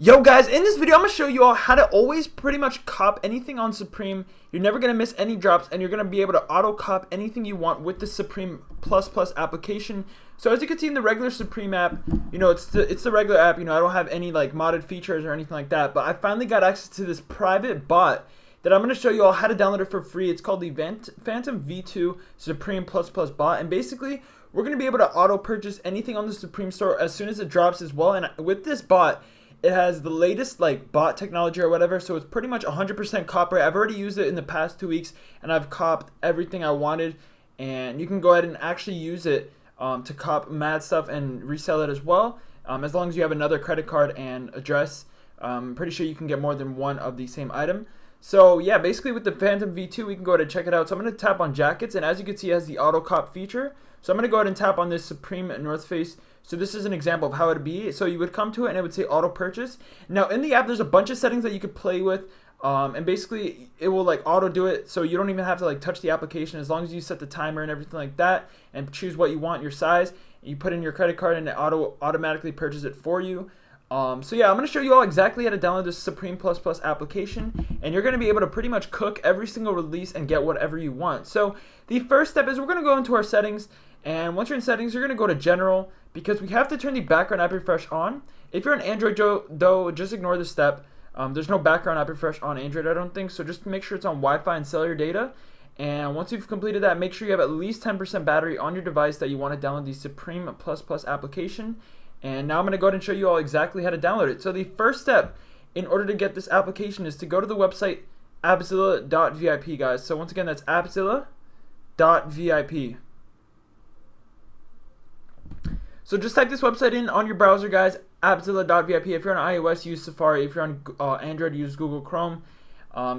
Yo guys, in this video I'm going to show you all how to always pretty much cop anything on Supreme. You're never going to miss any drops, and you're going to be able to auto cop anything you want with the Supreme Plus Plus application. So as you can see in the regular Supreme app, it's the regular app. I don't have any like modded features or anything like that, but I finally got access to this private bot that I'm going to show you all how to download it for free. It's called the Phantom V2 Supreme Plus Plus bot, and basically we're going to be able to auto purchase anything on the Supreme store as soon as it drops as well. And with this bot, it has the latest like bot technology or whatever, so it's pretty much 100% cop rate. I've already used it in the past 2 weeks, and I've copped everything I wanted. And you can go ahead and actually use it to cop mad stuff and resell it as well, as long as you have another credit card and address. I'm pretty sure you can get more than one of the same item. So yeah, basically with the Phantom V2, we can go ahead and check it out. So I'm going to tap on jackets, and as you can see, it has the auto cop feature. So I'm going to go ahead and tap on this Supreme North Face. So this is an example of how it would be. So you would come to it and it would say auto purchase. Now in the app, there's a bunch of settings that you could play with, and basically it will like auto do it. So you don't even have to like touch the application, as long as you set the timer and everything like that and choose what you want, your size. You put in your credit card and it automatically purchases it for you. So yeah, I'm going to show you all exactly how to download this Supreme Plus Plus application, and you're going to be able to pretty much cook every single release and get whatever you want. So the first step is we're going to go into our settings, and once you're in settings, you're going to go to general, because we have to turn the background app refresh on. If you're on Android though, just ignore this step. There's no background app refresh on Android, I don't think, so just make sure it's on Wi-Fi and cellular data. And once you've completed that, make sure you have at least 10% battery on your device that you want to download the Supreme Plus Plus application. And now I'm going to go ahead and show you all exactly how to download it. So the first step in order to get this application is to go to the website appzilla.vip, guys. So once again, that's appzilla.vip. So just type this website in on your browser, guys, appzilla.vip. If you're on iOS, use Safari. If you're on Android, use Google Chrome.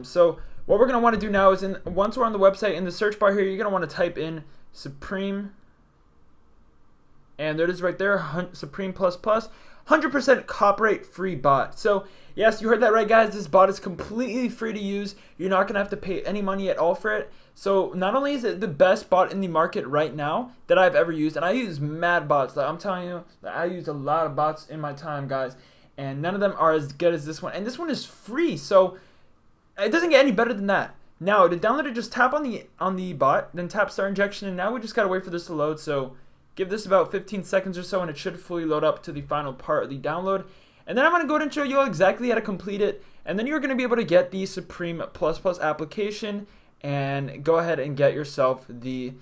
So what we're going to want to do now is, once we're on the website, in the search bar here, you're going to want to type in Supreme. And there it is right there, Supreme Plus Plus, 100% copyright free bot. So yes, you heard that right, guys. This bot is completely free to use. You're not going to have to pay any money at all for it. So not only is it the best bot in the market right now that I've ever used, and I use mad bots. Like, I'm telling you, I used a lot of bots in my time, guys, and none of them are as good as this one. And this one is free, so it doesn't get any better than that. Now to download it, just tap on the bot, then tap start injection, and now we just gotta wait for this to load. So give this about 15 seconds or so, and it should fully load up to the final part of the download. And then I'm going to go ahead and show you all exactly how to complete it. And then you're going to be able to get the Supreme Plus Plus application and go ahead and get yourself the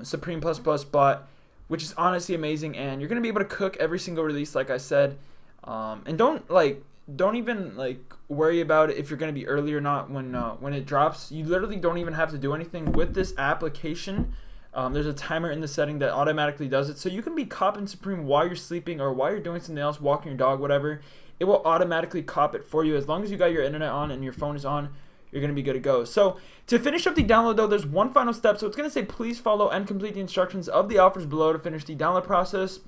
Supreme Plus Plus bot, which is honestly amazing. And you're going to be able to cook every single release, like I said. And don't even worry about it if you're going to be early or not when it drops. You literally don't even have to do anything with this application. There's a timer in the setting that automatically does it, so you can be copping Supreme while you're sleeping or while you're doing something else, walking your dog, whatever. It will automatically cop it for you. As long as you got your internet on and your phone is on, you're going to be good to go. So to finish up the download though, there's one final step. So it's going to say please follow and complete the instructions of the offers below to finish the download process.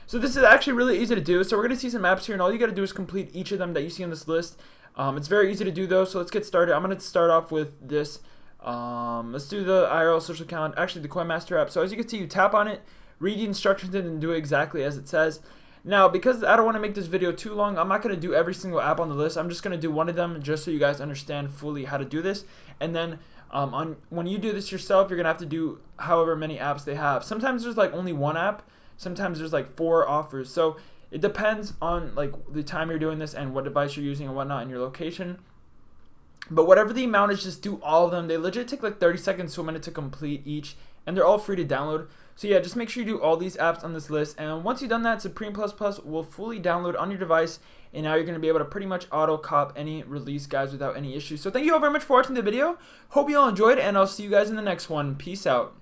So this is actually really easy to do. So we're going to see some apps here, and all you got to do is complete each of them that you see on this list. It's very easy to do though, so let's get started. I'm going to start off with this. Let's do the IRL social account, actually the CoinMaster app. So as you can see, you tap on it, read the instructions, and do it exactly as it says. Now, because I don't want to make this video too long, I'm not going to do every single app on the list. I'm just going to do one of them just so you guys understand fully how to do this. And then when you do this yourself, you're going to have to do however many apps they have. Sometimes there's like only one app. Sometimes there's like 4 offers. So it depends on like the time you're doing this and what device you're using and whatnot and your location. But whatever the amount is, just do all of them. They legit take like 30 seconds to a minute to complete each, and they're all free to download. So yeah, just make sure you do all these apps on this list, and once you've done that, Supreme Plus Plus will fully download on your device, and now you're going to be able to pretty much auto cop any release, guys, without any issues. So thank you all very much for watching the video. Hope you all enjoyed, and I'll see you guys in the next one. Peace out.